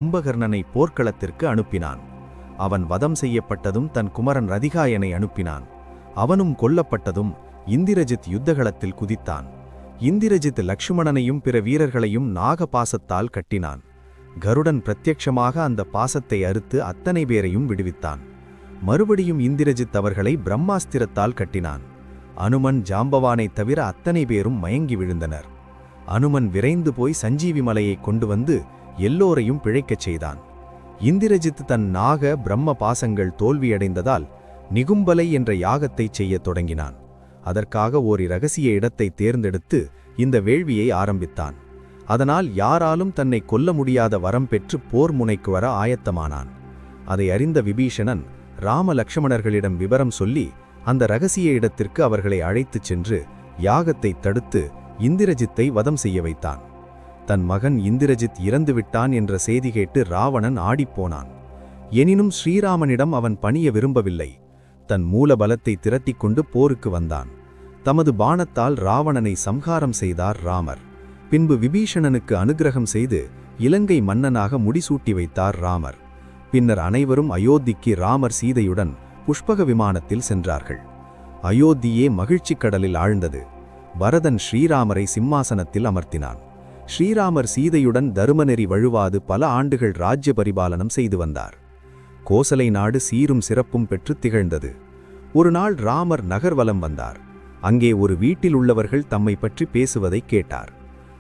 கும்பகர்ணனை போர்க்களத்திற்கு அனுப்பினான். அவன் வதம் செய்யப்பட்டதும் தன் குமரன் ரதிகாயனை அனுப்பினான். அவனும் கொல்லப்பட்டதும் இந்திரஜித் யுத்தகளத்தில் குதித்தான். இந்திரஜித் லக்ஷ்மணனையும் பிற வீரர்களையும் நாக பாசத்தால் கட்டினான். கருடன் பிரத்யட்சமாக அந்த பாசத்தை அறுத்து அத்தனை பேரையும் விடுவித்தான். மறுபடியும் இந்திரஜித் அவர்களை பிரம்மாஸ்திரத்தால் கட்டினான். அனுமன் ஜாம்பவானைத் தவிர அத்தனை பேரும் மயங்கி விழுந்தனர். அனுமன் விரைந்து போய் சஞ்சீவி மலையை கொண்டு வந்து எல்லோரையும் பிழைக்கச் செய்தான். இந்திரஜித் தன் நாக பிரம்ம பாசங்கள் தோல்வியடைந்ததால் நிகும்பலை என்ற யாகத்தைச் செய்யத் தொடங்கினான். அதற்காக ஓர் இரகசிய இடத்தை தேர்ந்தெடுத்து இந்த வேள்வியை ஆரம்பித்தான். அதனால் யாராலும் தன்னை கொல்ல முடியாத வரம் பெற்று போர் முனைக்கு வர ஆயத்தமானான். அதை அறிந்த விபீஷணன் ராம லக்ஷ்மணர்களிடம் விவரம் சொல்லி அந்த இரகசிய இடத்திற்கு அவர்களை அழைத்துச் சென்று யாகத்தை தடுத்து இந்திரஜித்தை வதம் செய்ய வைத்தான். தன் மகன் இந்திரஜித் இறந்துவிட்டான் என்ற செய்தி கேட்டு ராவணன் ஆடிப்போனான். எனினும் ஸ்ரீராமனிடம் அவன் பணிய விரும்பவில்லை. தன் மூல பலத்தை திரட்டிக்கொண்டு போருக்கு வந்தான். தமது பாணத்தால் ராவணனை சம்ஹாரம் செய்தார் ராமர். பின்பு விபீஷணனுக்கு அனுக்கிரகம் செய்து இலங்கை மன்னனாக முடிசூட்டி வைத்தார் ராமர். பின்னர் அனைவரும் அயோத்திக்கு ராமர் சீதையுடன் புஷ்பக விமானத்தில் சென்றார்கள். அயோத்தியே மகிழ்ச்சிக் கடலில் ஆழ்ந்தது. பரதன் ஸ்ரீராமரை சிம்மாசனத்தில் அமர்த்தினான். ஸ்ரீராமர் சீதையுடன் தருமநெறி வழுவாது பல ஆண்டுகள் ராஜ்ய பரிபாலனம் செய்து வந்தார். கோசலை நாடு சீரும் சிறப்பும் பெற்று திகழ்ந்தது. ஒரு நாள் ராமர் நகர்வலம் வந்தார். அங்கே ஒரு வீட்டில் உள்ளவர்கள் தம்மை பற்றி பேசுவதை கேட்டார்.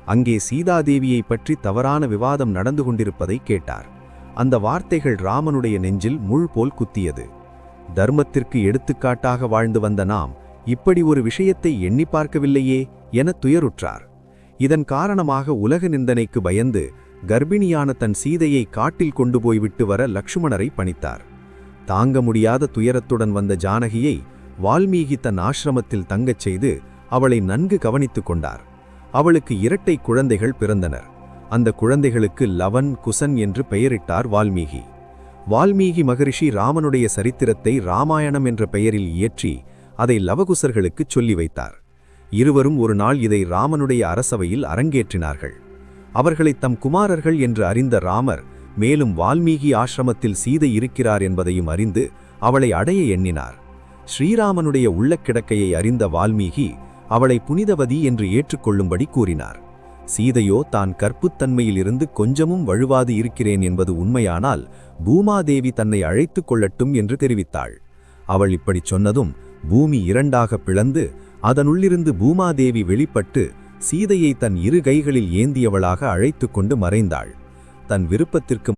அங்கே சீதாதேவியை பற்றி தவறான விவாதம் நடந்து கொண்டிருப்பதை கேட்டார். அந்த வார்த்தைகள் ராமனுடைய நெஞ்சில் முள் போல் குத்தியது. தர்மத்திற்கு எடுத்துக்காட்டாக வாழ்ந்து வந்த நாம் இப்படி ஒரு விஷயத்தை எண்ணி பார்க்கவில்லையே என துயருற்றார். இதன் காரணமாக உலக நிந்தனைக்கு பயந்து கர்ப்பிணியான தன் சீதையை காட்டில் கொண்டு போய்விட்டு வர லக்ஷ்மணரை பணித்தார். தாங்க முடியாத துயரத்துடன் வந்த ஜானகியை வால்மீகி தன் ஆசிரமத்தில் தங்கச் செய்து அவளை நன்கு கவனித்துக் கொண்டார். அவளுக்கு இரட்டை குழந்தைகள் பிறந்தனர். அந்த குழந்தைகளுக்கு லவன் குசன் என்று பெயரிட்டார் வால்மீகி. வால்மீகி மகரிஷி ராமனுடைய சரித்திரத்தை ராமாயணம் என்ற பெயரில் இயற்றி அதை லவகுசர்களுக்குச் சொல்லி வைத்தார். இருவரும் ஒரு நாள் இதை ராமனுடைய அரசவையில் அரங்கேற்றினார்கள். அவர்களை தம் குமாரர்கள் என்று அறிந்த ராமர் மேலும் வால்மீகி ஆசிரமத்தில் சீதை இருக்கிறார் என்பதையும் அறிந்து அவளை அடைய எண்ணினார். ஸ்ரீராமனுடைய உள்ளக்கிடக்கையை அறிந்த வால்மீகி அவளை புனிதவதி என்று ஏற்றுக்கொள்ளும்படி கூறினார். சீதையோ தான் கற்புத்தன்மையிலிருந்து கொஞ்சமும் வழுவாது இருக்கிறேன் என்பது உண்மையானால் பூமாதேவி தன்னை அழைத்துக் கொள்ளட்டும் என்று தெரிவித்தாள். அவள் இப்படிச் சொன்னதும் பூமி இரண்டாக பிளந்து அதனுள்ளிருந்து பூமாதேவி வெளிப்பட்டு சீதையை தன் இரு கைகளில் ஏந்தியவளாக அழைத்து கொண்டு மறைந்தாள். தன் விருப்பத்திற்கு